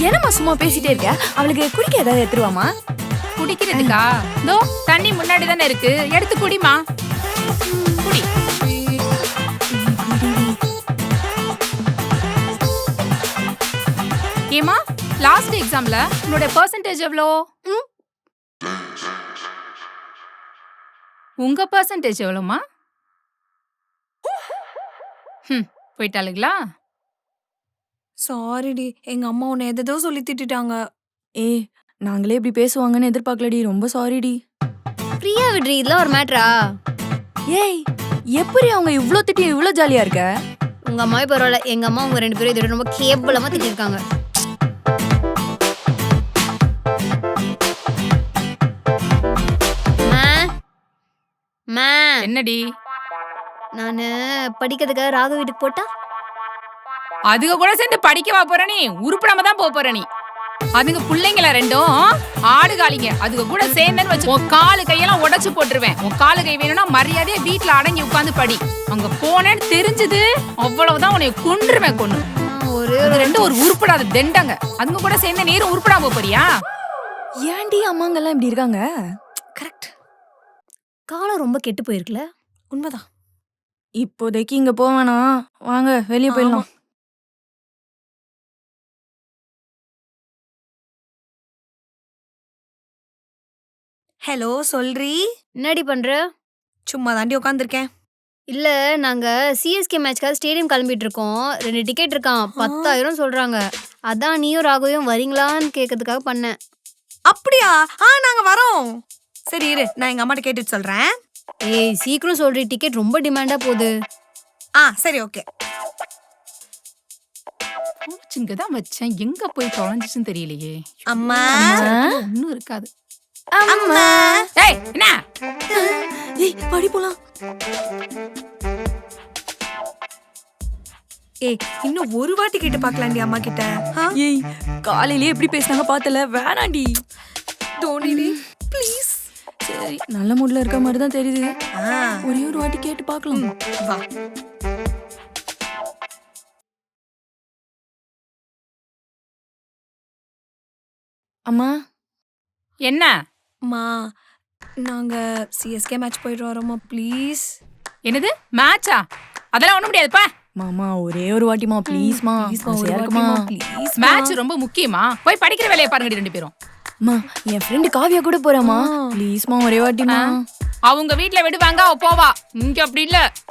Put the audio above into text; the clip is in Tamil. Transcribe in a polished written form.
என்னம்மா சும்மா பேசிட்டே இருக்க? அவளுக்கு குடிக்க ஏதாவது எடுத்துருவாமா? குடிக்கிறதுக்கா? தோ தண்ணி முன்னாடி தானே இருக்கு, எடுத்து குடிமா. குடி. ஏமா, லாஸ்ட் எக்ஸாம்ல உன்னோட பெர்சன்டேஜ் எவ்வளோ? உங்க பெர்சன்டேஜ் எவ்வளோமா? போயிட்டாளுங்களா? சாரிடி, எங்க அம்மா உன்னை எதோ சொல்லி திட்டிட்டாங்க. ஏய், நாங்களே இப்படி பேசுவாங்கன்னு எதிர்பார்க்கலடி. ரொம்ப சாரிடி. ஃப்ரீயா விடுறீ, இதெல்லாம் ஒரு மேட்டரா? ஏய், எப்படி அவங்க இவ்ளோ திட்டி இவ்ளோ ஜாலியா இருக்க? உங்க அம்மாவே பரவாயில்ல, எங்க அம்மா உங்க 2 பேரும் இதோட ரொம்ப கேவலமா திட்டிருக்காங்க. என்னடி? நானு படிக்கிறதுக்காக ராகு வீட்டுக்கு போட்டா? அதுக கூட சேர்ந்து படிக்கவா போற நீ? உருப்படாம தான் போற நீ. அதுங்க பிள்ளைங்கள ரெண்டும் ஆடு காலிங்க. அதுக கூட சேர்ந்தேன்னு வச்சு உன் காலு கையெல்லாம் உடைச்சு போட்டுருவேன். உன் காலு கை வேணும்னா மரியாதையா வீட்டுல அடங்கி உட்காந்து படி. அங்க போனேன்னு தெரிஞ்சது அவ்வளவுதான், உன்னை கொன்றுவேன். கொன்னு அது ரெண்டும் ஒரு உருப்படாத தெண்டங்க. அதுங்க கூட சேர்ந்து நீரும் உருப்படாம போறியா? ஏன்டி அம்மாங்கெல்லாம் இப்படி இருக்காங்க? கரெக்ட். காலம் ரொம்ப கெட்டு போயிருக்குல. உண்மைதான். இப்போதைக்கு இங்க போவேனா, வாங்க வெளியே போயிடலாம். ஹலோ, சொல்றி. என்னடி பண்ற? சும்மா தாண்டி உட்காந்துருக்கேன். இல்ல, நாங்க சிஎஸ்கே மேட்ச்க்காக ஸ்டேடியம் கிளம்பிட்டு இருக்கோம். 2 டிக்கெட் இருக்கான், 10,000 சொல்றாங்க. அதான் நீயும் ராகுவையும் வரீங்களான்னு கேட்கறதுக்காக பண்ணேன். அப்படியா? நாங்க வரோம். சரி இரு, நான் எங்க அம்மாட்ட கேட்டுட்டு சொல்றேன். ஏய் சீக்கிரம் சொல்றி, டிக்கெட் ரொம்ப டிமாண்டா போகுது. சரி ஓகே. இங்கதான் வச்சேன், எங்க போய் தொலைஞ்சிச்சுன்னு தெரியலையே. அம்மா ஒன்னும் இருக்காது. அம்மா. ஏய் என்ன? ஏய் படி போலாம். ஏய் இன்னும் ஒரு வாட்டி கேட்டு பார்க்கலாம்டி அம்மா கிட்ட. ஏய் காலையிலே எப்படி பேசினாங்க பார்த்தல, வேணாண்டி. தோனிடி ப்ளீஸ். சரி, நல்ல மூட்ல இருக்க மாதிரி தான் தெரியுது. ஒரே ஒரு வாட்டி கேட்டு பார்க்கலாம். வா. அம்மா. என்ன? அம்மா, நாங்க சிஎஸ்கே மேட்ச் போயிட்டு வரோமா ப்ளீஸ்? என்னது மேட்சா? அதெல்லாம் ஒண்ணும் முடியாதுப்பா. மாமா ஒரே ஒரு வாட்டிமா ப்ளீஸ்மா. ப்ளீஸ். மேட்ச் ரொம்ப முக்கியமா? போய் படிக்கிற வேலையை பாருங்கடி 2 பேரும். அம்மா, என் ஃப்ரெண்ட் காவியா கூட போறாமா. ப்ளீஸ்மா ஒரே வாட்டிமா. அவங்க வீட்ல விடுவாங்க, அவ போவா. இங்க அப்படி இல்ல.